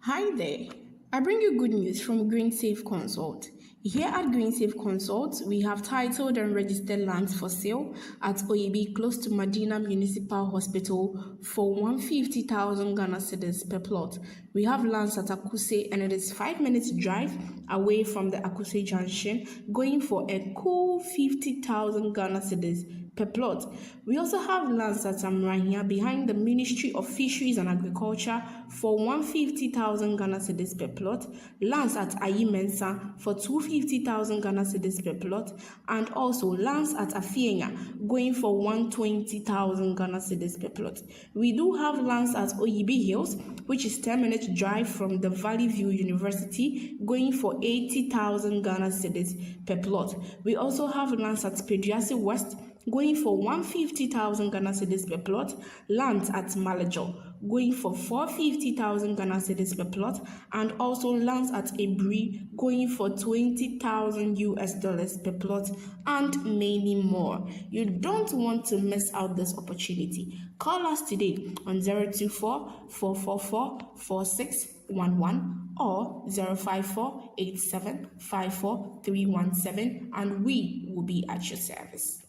Hi there. I bring you good news from GreenSafe Consult. Here at GreenSafe Consult, we have titled and registered lands for sale at OEB close to Medina Municipal Hospital for 150,000 Ghana cedis per plot. We have lands at Akuse and it is 5 minutes drive away from the Akuse Junction, going for a cool 50,000 Ghana cedis per plot. We also have lands at Amrahia behind the Ministry of Fisheries and Agriculture for 150,000 Ghana cedis per plot, lands at Ayimensa for 250,000 Ghana cedis per plot, and also lands at Afienya going for 120,000 Ghana cedis per plot. We do have lands at Oyibi Hills, which is 10 minutes drive from the Valley View University, going for 80,000 Ghana cedis per plot. We also have lands at Peduasi West, going for 150,000 Ghana cedis per plot, lands at Malajo going for 450,000 Ghana cedis per plot, and also lands at Ebri going for 20,000 US dollars per plot, and many more. You don't want to miss out this opportunity. Call us today on 024 444 4611 or 054 and we will be at your service.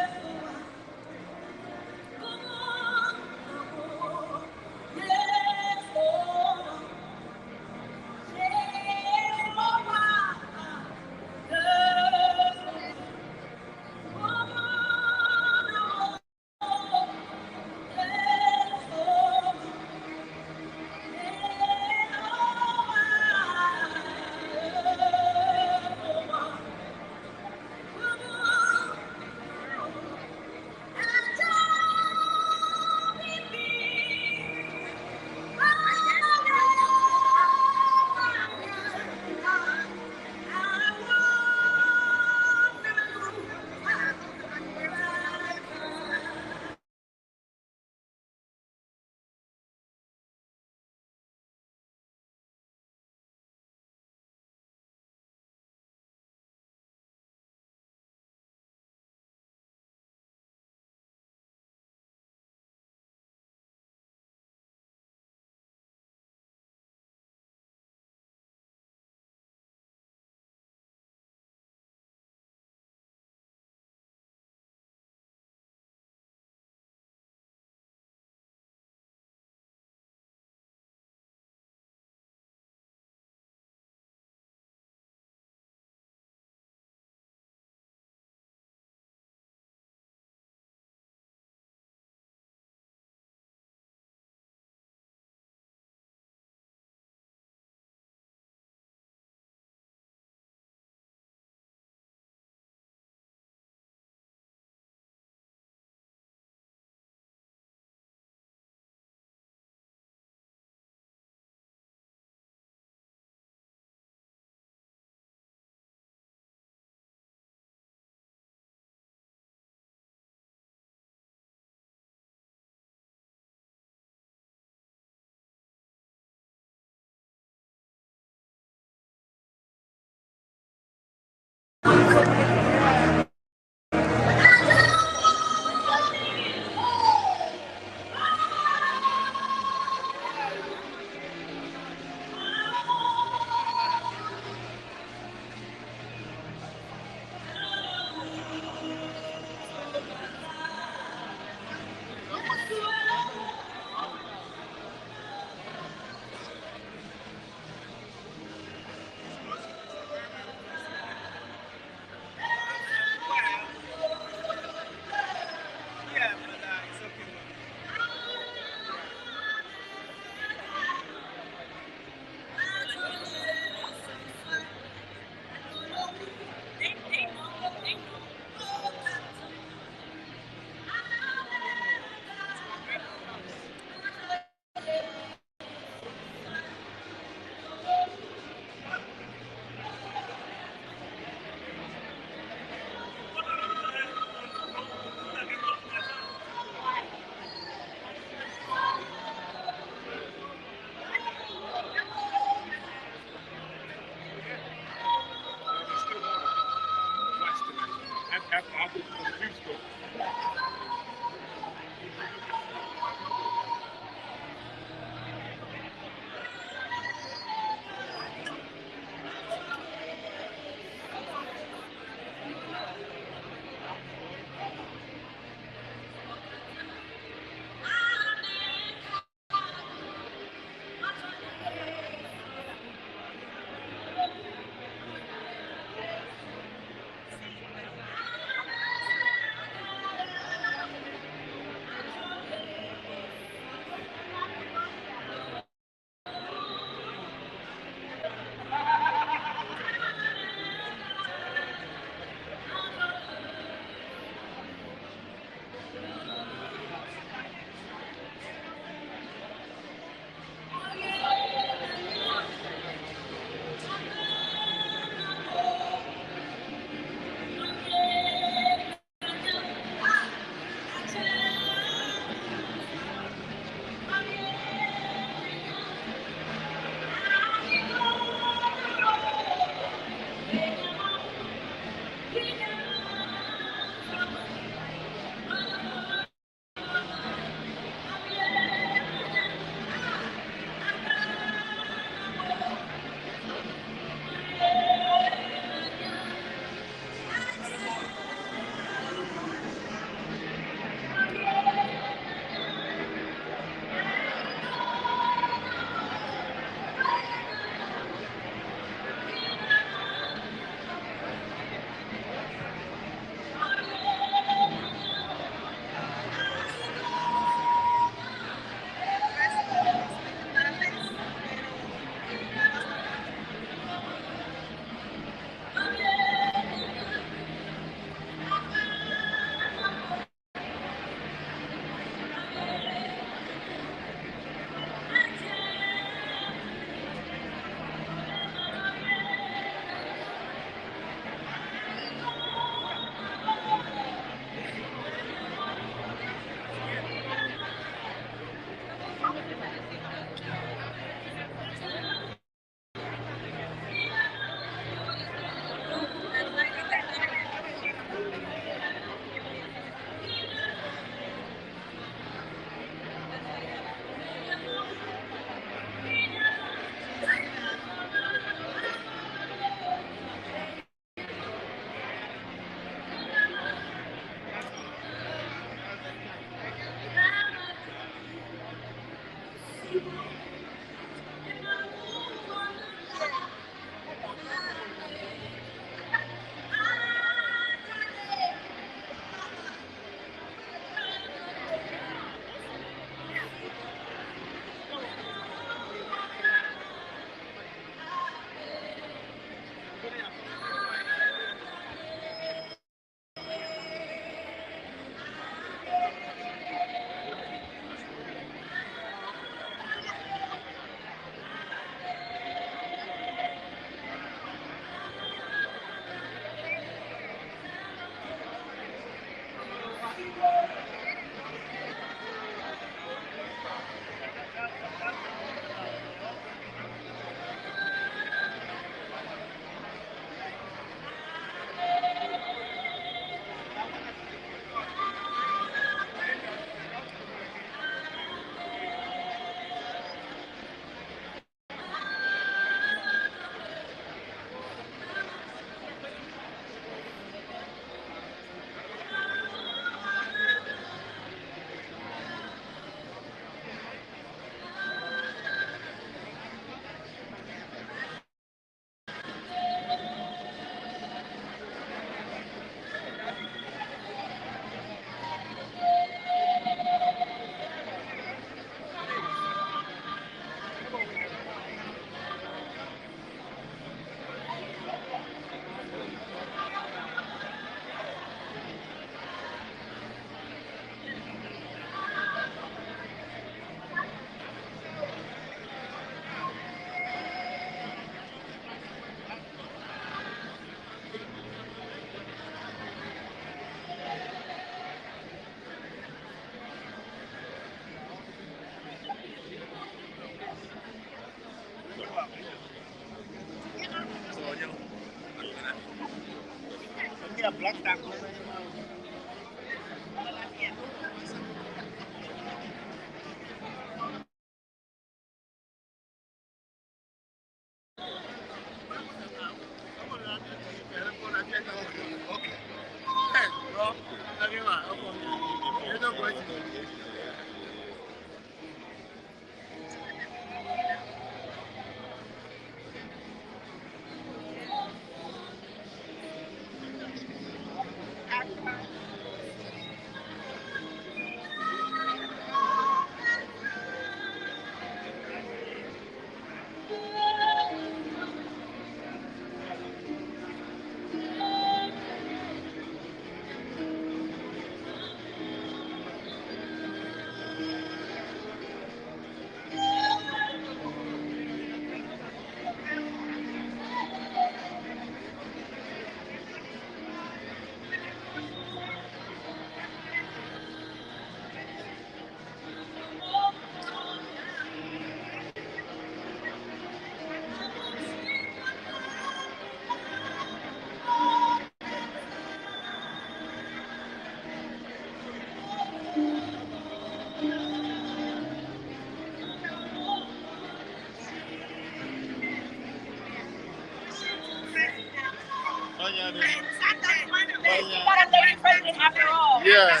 Yeah.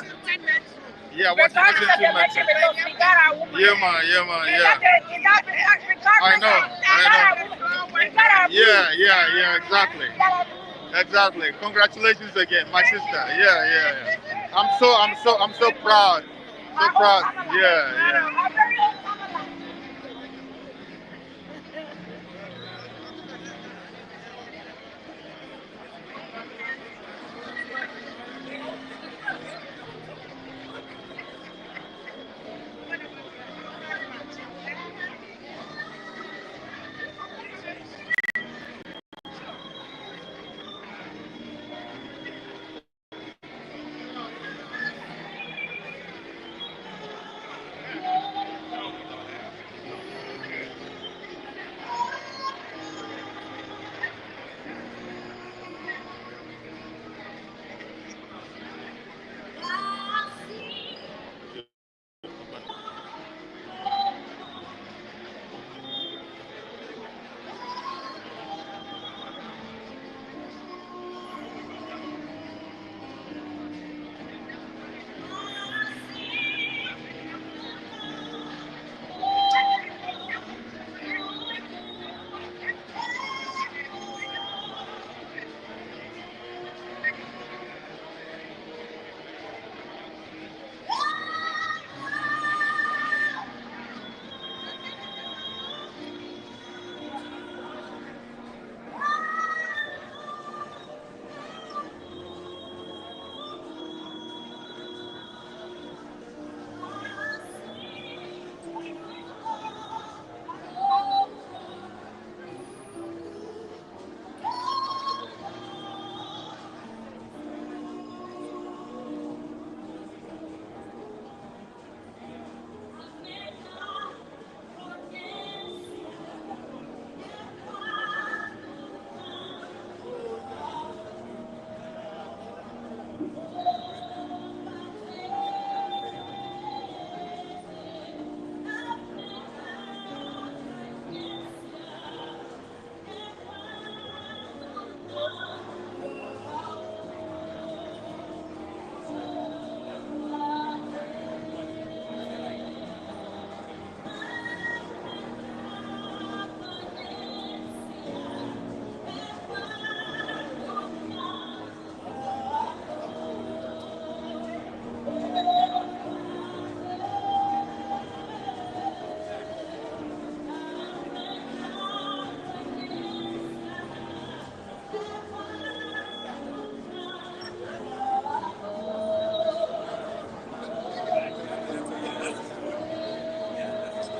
Yeah, what's too much? Yeah, man, yeah. I know. Yeah, exactly. Exactly. Congratulations again, my sister. Yeah. I'm so proud. So proud. Yeah.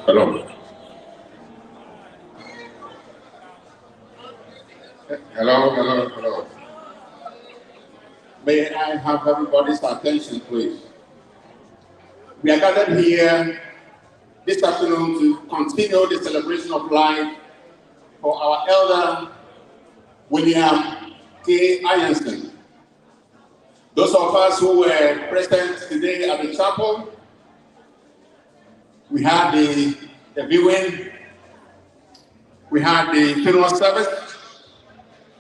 Hello. Hello. May I have everybody's attention, please? We are gathered here this afternoon to continue the celebration of life for our elder, William K. Ironson. Those of us who were present today at the chapel, we had the viewing, we had the funeral service,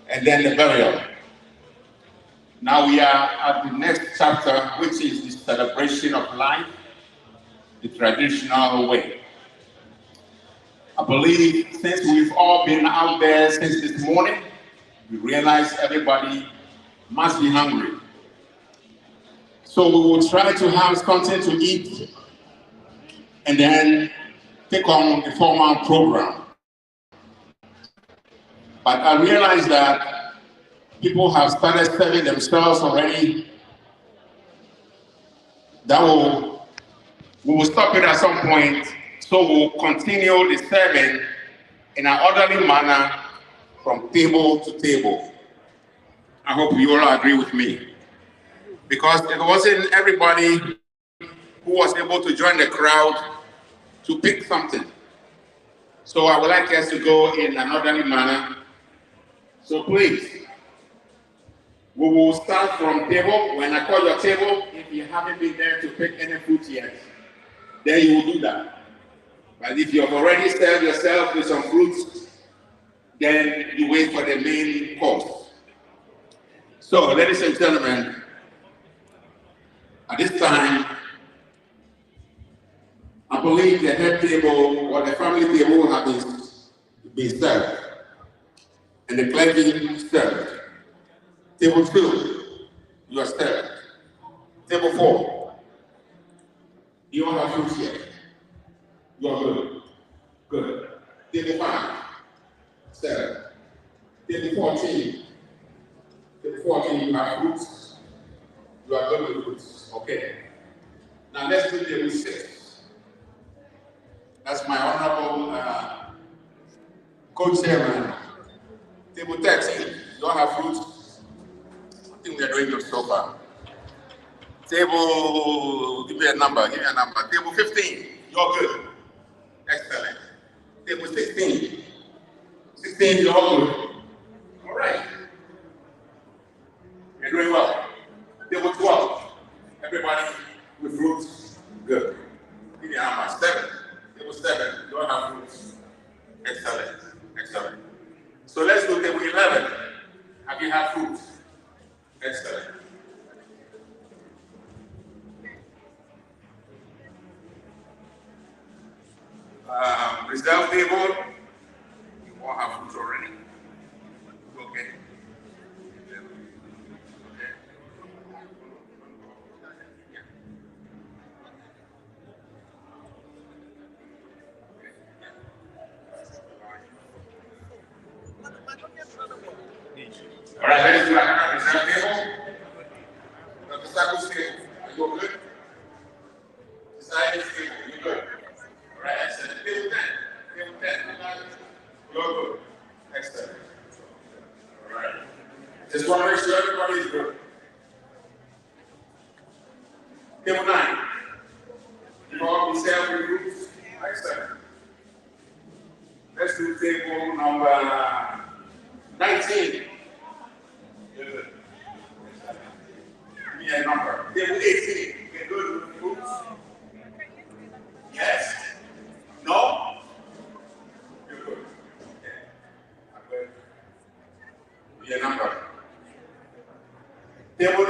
and then the burial. Now we are at the next chapter, which is the celebration of life, the traditional way. I believe since we've all been out there since this morning, we realize everybody must be hungry. So we will try to have something to eat and then take on the formal program. But I realize that people have started serving themselves already. We will stop it at some point, so we'll continue the serving in an orderly manner from table to table. I hope you all agree with me. Because it wasn't everybody who was able to join the crowd to pick something. So I would like us to go in an orderly manner. So please, we will start from table. When I call your table, if you haven't been there to pick any food yet, then you will do that. But if you have already served yourself with some fruits, then you wait for the main course. So, ladies and gentlemen, at this time, I believe the head table or the family table has been served, and the clergy served. Table 2, you are served. Table 4, you don't have fruits yet. You are good. Good. Table 5, served. Table 14, you have fruits. You are good with fruits. Okay. Now let's do table 6. That's my honorable co-chairman. Table 13, you don't have fruits. I think we are doing good so far. Table, give me a number. Table 15, you're good. Excellent. Table 16, you're good. All right. You're doing well. Table 12, everybody with fruits, good. Give me a number. 7, table 7, you don't have fruits. Excellent. So let's do table 11. Have you had fruits? Excellent. Reserve table, you won't have fruits already. Okay. All right, let's do another reserve table. Dr. Saku's table, are you good? Decided table, you good? All right, excellent. Table 10, you're good. Excellent. All right. Just want to make sure everybody is good. Table 9, you've all been served with groups. Excellent. Let's do table number 19. Good. Give me a number. Table 18. You can do it with groups. Yes. No? You're good. Okay. I'm good. Give me a number. Table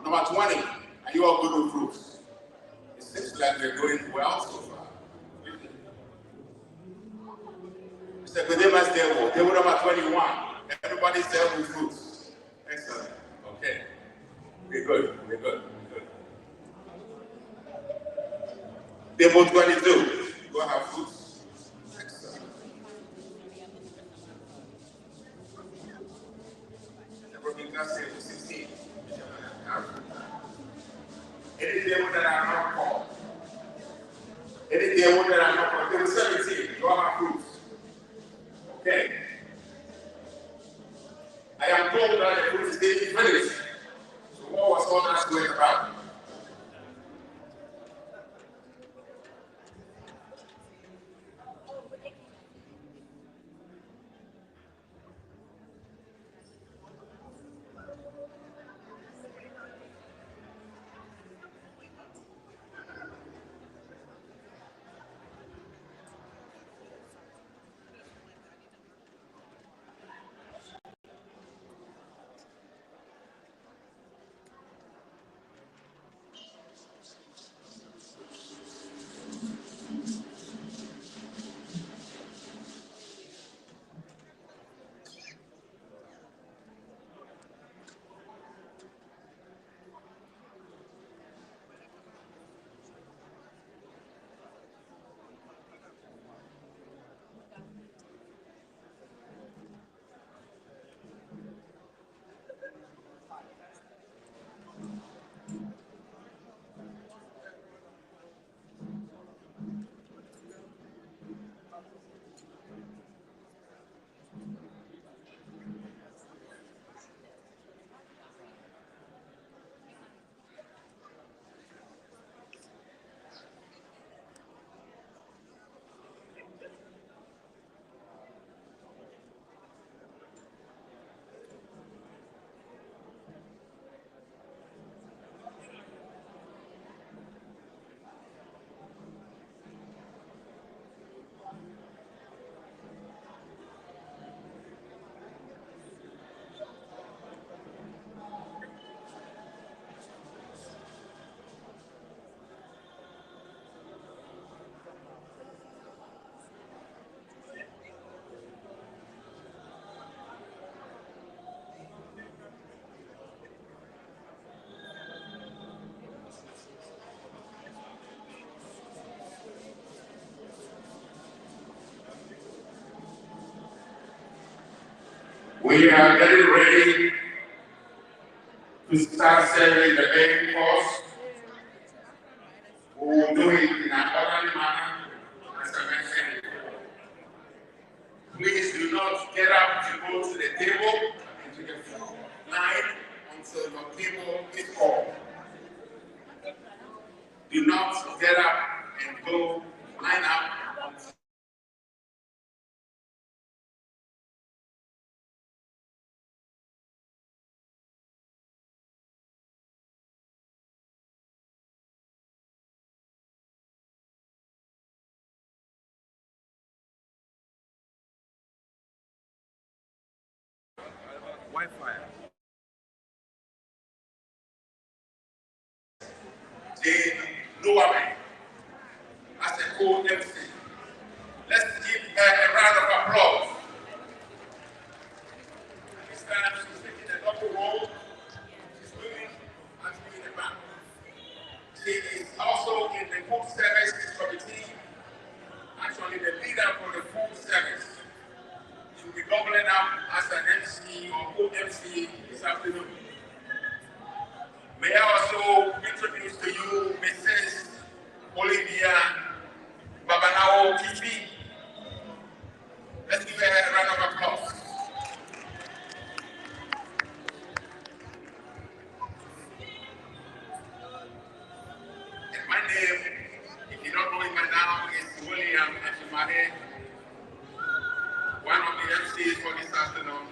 number 20. Are you all good with fruits? It seems like we're going well so far. Mr. Kodema's table number 21. Everybody served with fruits. Excellent. Okay. We're good. Table 22. You go have fruits. Excellent. Table 16. Any table that are not called. Table 17. You all have fruits. Okay. I am told that the fruit is being finished. So what was all that going about? We are getting ready to start serving the main course. We will do it in an orderly manner, as I mentioned. Please do not get up to go to the table and to the food line until your table is called. Do not get up and go line up. Wi-Fi. Jane Luame as a co-MC. Let's give her a round of applause. This time she's taking a double role. She's doing actually the back. She is also in the food service committee, actually the leader for the food service. She'll be doubling up as an MC or co-MC this afternoon. May I also introduce to you Mrs. Olivia Babanao Kifi. Let's give her a round of applause. And my name, if you don't know it by now, is William Ashimade, one of the MCs for this afternoon.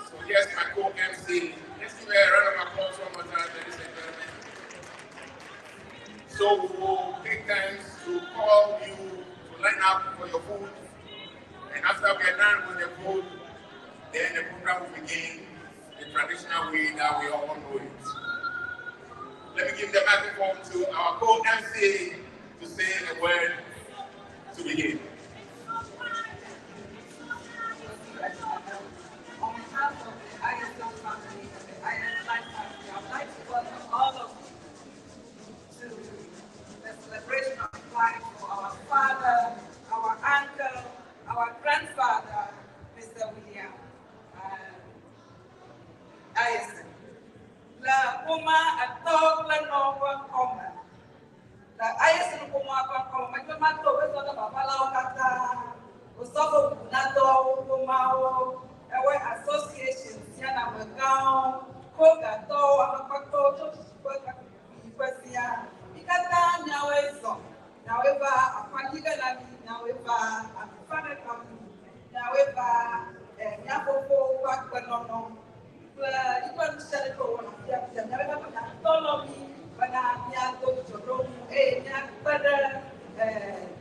So here's my co-MC. Let's give her a round of applause one more time, ladies and gentlemen. So we will take time to call you to line up for your food. And after we are done with the food, then the program will begin the traditional way that we all know it. Let me give the microphone to our co-MC to say a word to begin. On behalf of the ISL family and the ISL family, I would like to welcome all of you to the celebration of life for our father, our uncle, our grandfather, Mr. William ISL. La Puma atau la Nova Koma. La ISL Puma Koma, macam tu betul tak bapa lau kata, usaha nato Pumao, our association, Siana Magao, Kogato, Amapato, Kogatia, Ikata, Nawezo, Naweva, Apakiganami, Naweva, Afana Company, Naweva, Yapo, Pakanono. Iban sa ko na siya na ba tolomi bana niya to choro niya pada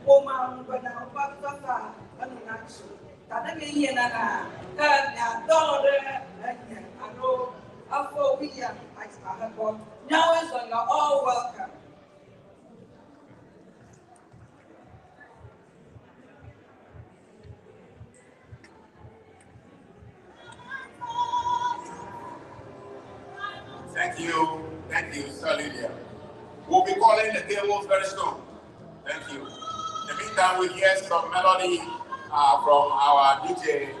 poma bana pagkaka ano na siya tada niya na ka niya dole niya ano afo William ay sa ko now is on all welcome. Thank you, Sir Lydia. We'll be calling the tables very soon. Thank you. In the meantime, we hear some melody from our DJ.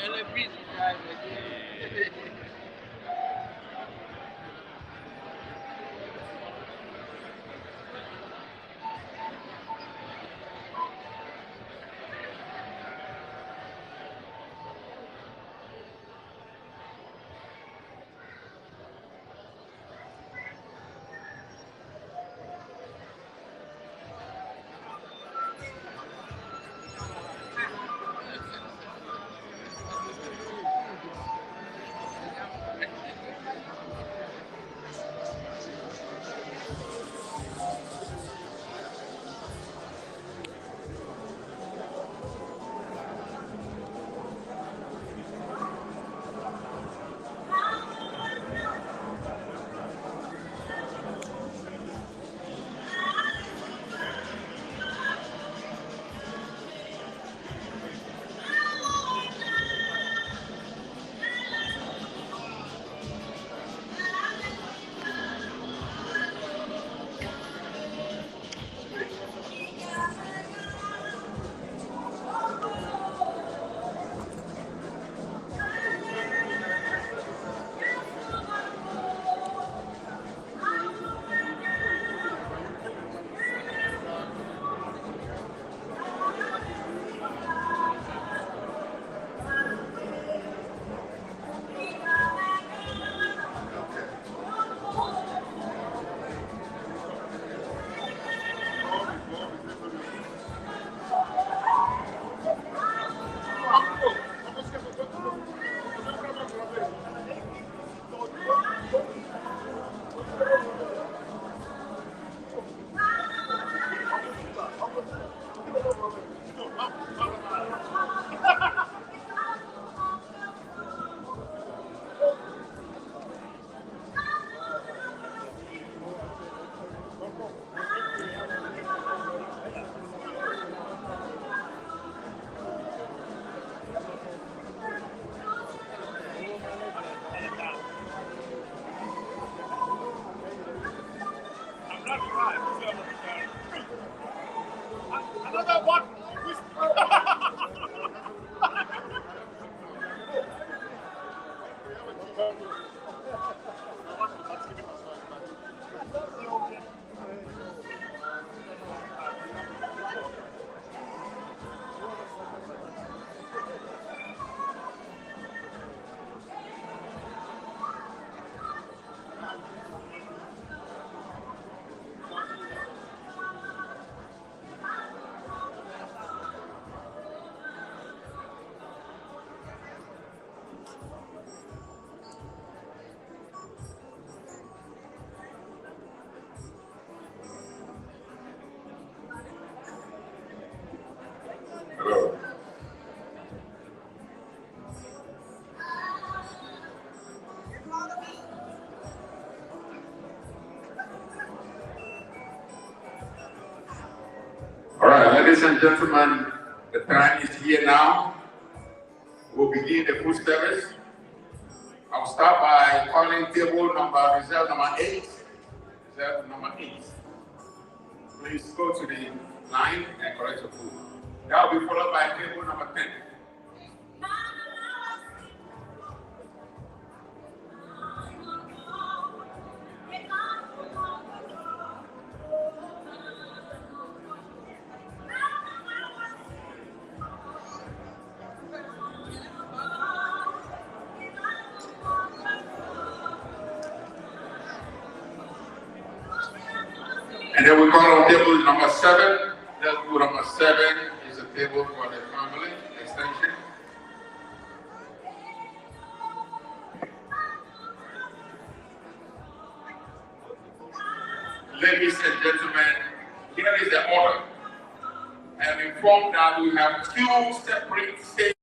Hello. All right, ladies and gentlemen, the time is here now. We'll begin the food service. I'll start by calling table number, reserve number 8. Reserve number 8. Please go to the line and collect your food. That will be followed by table number 10. And then we call on table number 7. Table number 7 is a table for the family extension. Ladies and gentlemen, here is the order. I am informed that we have 2 separate stations.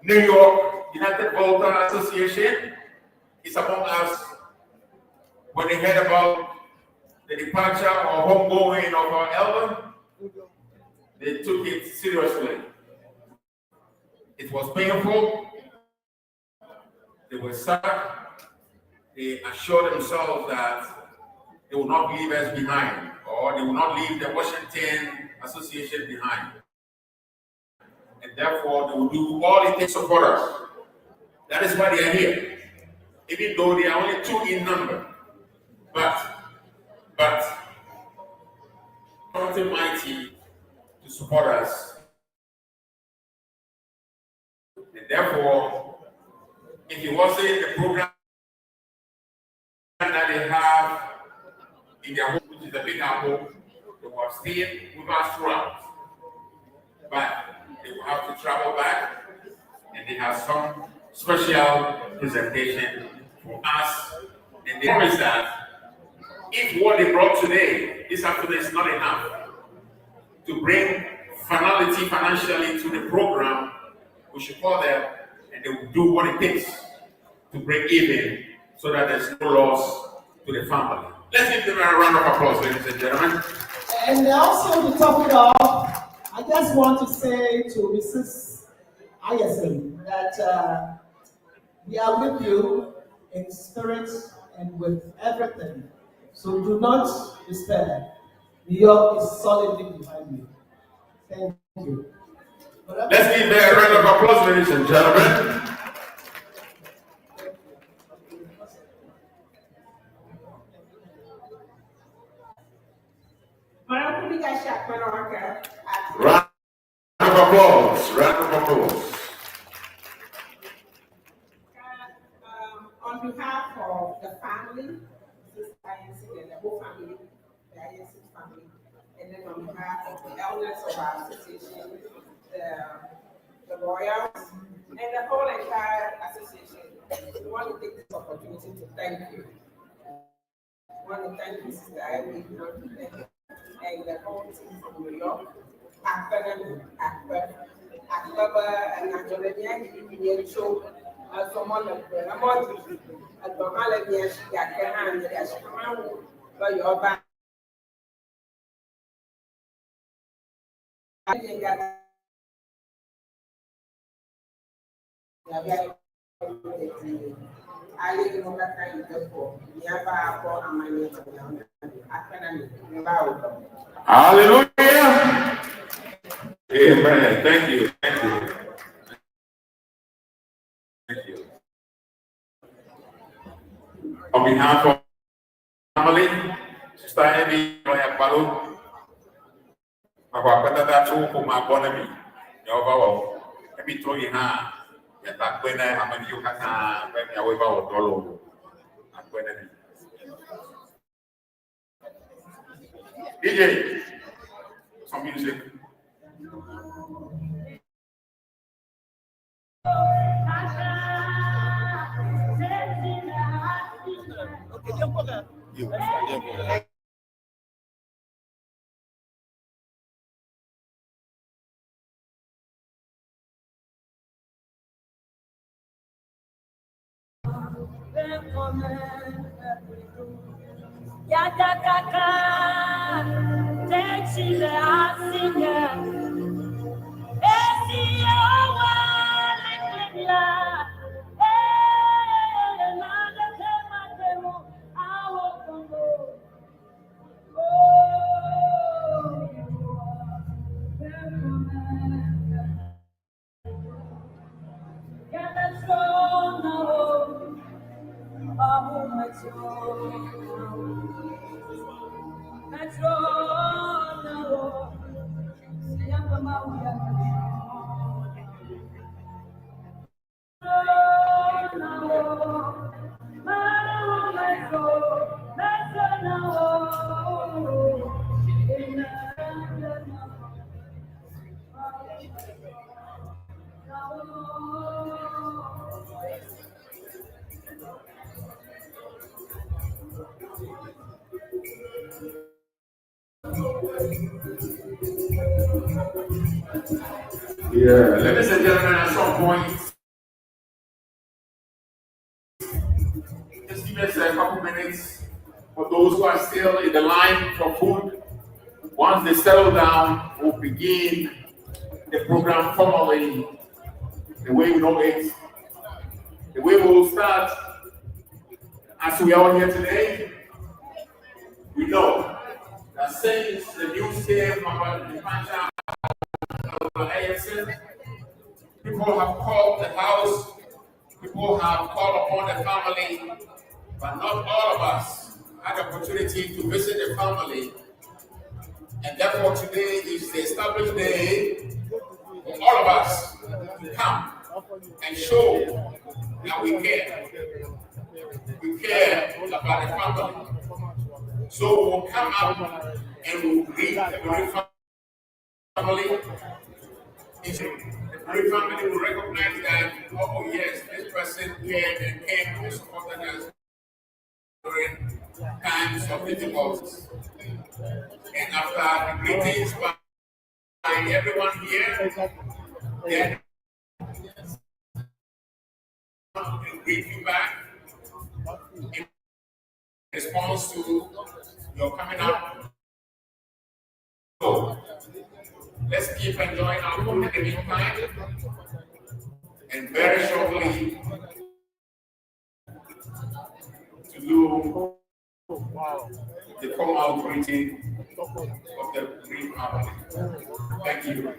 New York United Volta Association is among us. When they heard about the departure or homegoing of our elder, they took it seriously. It was painful. They were sad. They assured themselves that they will not leave us behind, or they will not leave the Washington Association behind. And therefore, they will do all it takes to support us. That is why they are here. Even though they are only 2 in number. But something mighty to support us. And therefore, if it wasn't the program that they have in their home, which is the Big Apple, they will have stayed with us throughout. But they will have to travel back, and they have some special presentation for us. And they promise that if what they brought today, this afternoon, is not enough to bring finality financially to the program, we should call them, and they will do what it takes to break even so that there's no loss to the family. Let's give them a round of applause, ladies and gentlemen. And also to top it off, I just want to say to Mrs. Ayerson that we are with you in spirit and with everything. So do not despair. New York is solidly behind you. Thank you. Let's give them a round of applause, ladies and gentlemen. Round of applause. Round of applause. On behalf of the family, this INC and the whole family, the INC family, and then on behalf of the elders of our association, the royals, and the whole entire association, we want to take this opportunity to thank you. We want to thank you, Sister Ivy, and the whole team from New York, Akbaba, and Angelina, show someone of the Amoti, at the Maladia, Yakahan, the Ashkaman, by your back. Hallelujah. Amen. Thank you. Thank you. Thank you. On behalf of the family, Sister Ivy, Lawyer Palo, Makwapata Chuku Mabonami, Yova, every toy ha, Yatakwena, Amani Yukata, Yaweva or Dolo, Aquena. DJ, some music. You. Yeah, ladies and gentlemen, at some point, Those who are still in the line for food, once they settle down, we'll begin the program formally, the way we know it. The way we will start, as we are all here today, we know that since the news came about the departure of ASN, people have called the house, people have called upon the family, but not all of us had the opportunity to visit the family. And therefore today is the established day for all of us to come and show that we care. We care about the family. So we'll come up and we'll greet the Bereave family. The Bereave family will recognize that, oh yes, this person cared and came and supported us during times of difficulties. And after the greetings by everyone here, then we'll greet you back in response to your coming up. So let's keep enjoying our food in the meantime. And very shortly to do the formal greeting of the Bereave family. Thank you.